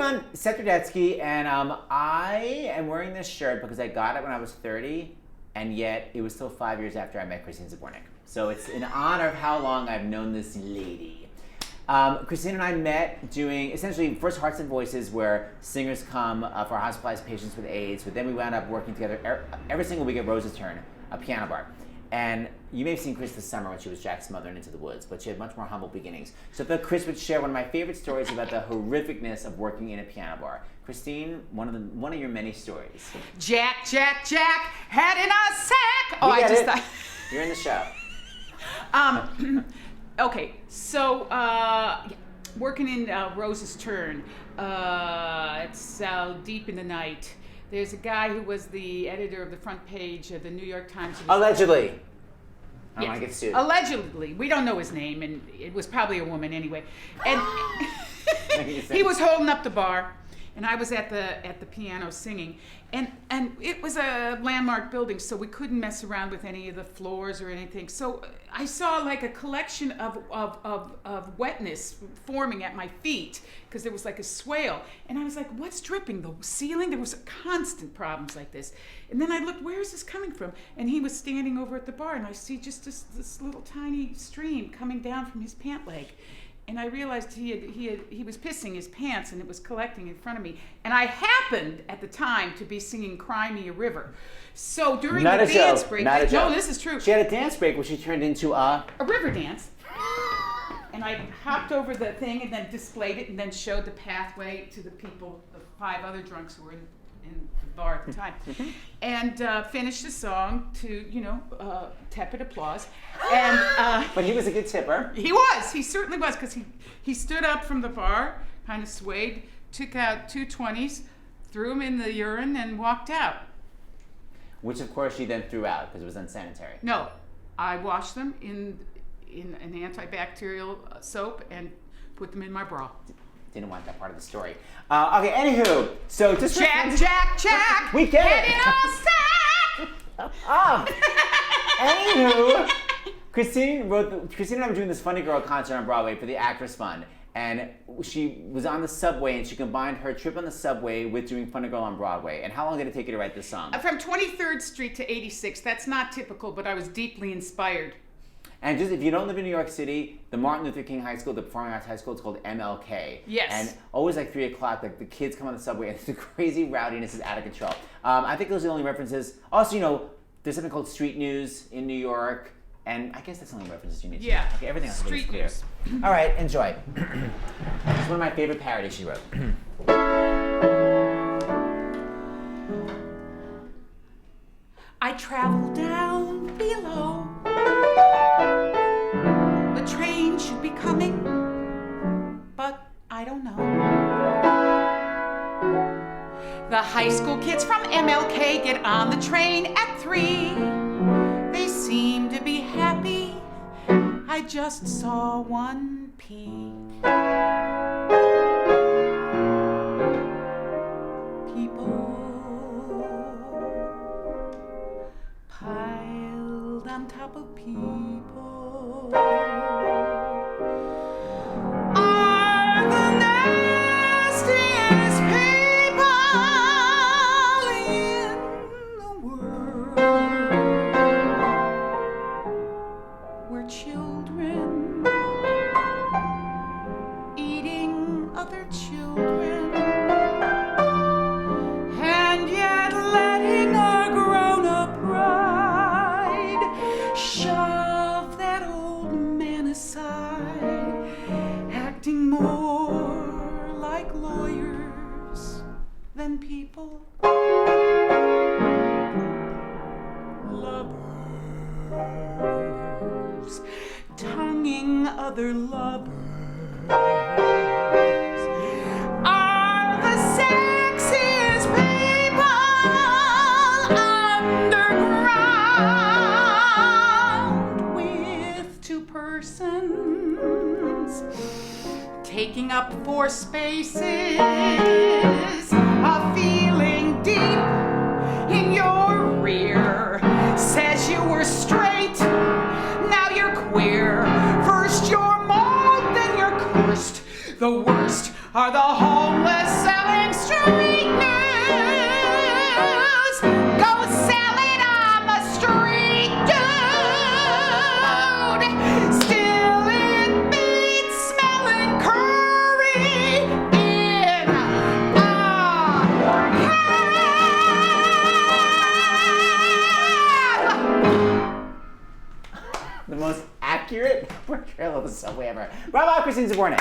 everyone, Seth Rudetsky, and I am wearing this shirt because I got it when I was 30, and yet it was still 5 years after I met Kristine Zbornik. So it's in honor of how long I've known this lady. Kristine and I met doing essentially first Hearts and Voices, where singers come for hospitalized patients with AIDS, but then we wound up working together every single week at Rose's Turn, a piano bar. And you may have seen Chris this summer when she was Jack's mother in Into the Woods, but she had much more humble beginnings. So I thought Chris would share one of my favorite stories about the horrificness of working in a piano bar. Kristine, one of your many stories. Jack, head in a sack. Oh, We I get just it. thought. You're in the show. Okay, so working in Rose's Turn, it's deep in the night. There's a guy who was the editor of the front page of the New York Times. Allegedly. I don't Yes. want to get sued. Allegedly. We don't know his name, and it was probably a woman anyway. And he was holding up the bar, and I was at the piano singing. And it was a landmark building, so we couldn't mess around with any of the floors or anything. So I saw like a collection of wetness forming at my feet, because there was like a swale. And I was like, what's dripping? The ceiling? There was constant problems like this. And then I looked, where is this coming from? And he was standing over at the bar, and I see just this little tiny stream coming down from his pant leg. And I realized he was pissing his pants, and it was collecting in front of me. And I happened at the time to be singing "Cry Me a River." So during Not the a dance joke. break, Not a joke. no, this is true. She had a dance break where she turned into A river dance. And I hopped over the thing and then displayed it and then showed the pathway to the people, the 5 other drunks who were in the bar at the time, and finished the song to tepid applause. And But he was a good tipper. he certainly was, because he stood up from the bar, kind of swayed, took out 2 20s, threw them in the urine, and walked out. Which of course she then threw out because it was unsanitary. No, I washed them in an antibacterial soap and put them in my bra. Didn't want that part of the story. Okay, anywho, so just Jack, we get head it. in a sack. Anywho, Kristine and I were doing this Funny Girl concert on Broadway for the Actors Fund, and she was on the subway, and she combined her trip on the subway with doing Funny Girl on Broadway. And how long did it take you to write this song? From 23rd Street to 86th. That's not typical, but I was deeply inspired. And just if you don't live in New York City, the Martin Luther King High School, the Performing Arts High School, it's called MLK. Yes. And always like 3 o'clock, like the kids come on the subway and the crazy rowdiness is out of control. I think those are the only references. Also, there's something called street news in New York, and I guess that's the only references you need to know. Okay, everything else is clear. News. All right, enjoy. It's one of my favorite parodies she wrote. I travel down below. The train should be coming, but I don't know. The high school kids from MLK get on the train at 3. They seem to be happy. I just saw one peek. Piled on top of people are the nastiest people in the world. We're children eating other children, and yet letting our grown-up pride shove that old man aside, acting more like lawyers than people. Lovers tonguing other lovers are the sexiest people underground, with 2 persons taking up 4 spaces, a feeling deep in your rear says you were straight, now you're queer. First you're mauled, then you're cursed, the worst are the homeless selling street news. Go sell it on the street, dude. Still in meat smelling curry in a The most accurate portrayal of the subway ever. Bravo, Kristine Zbornik.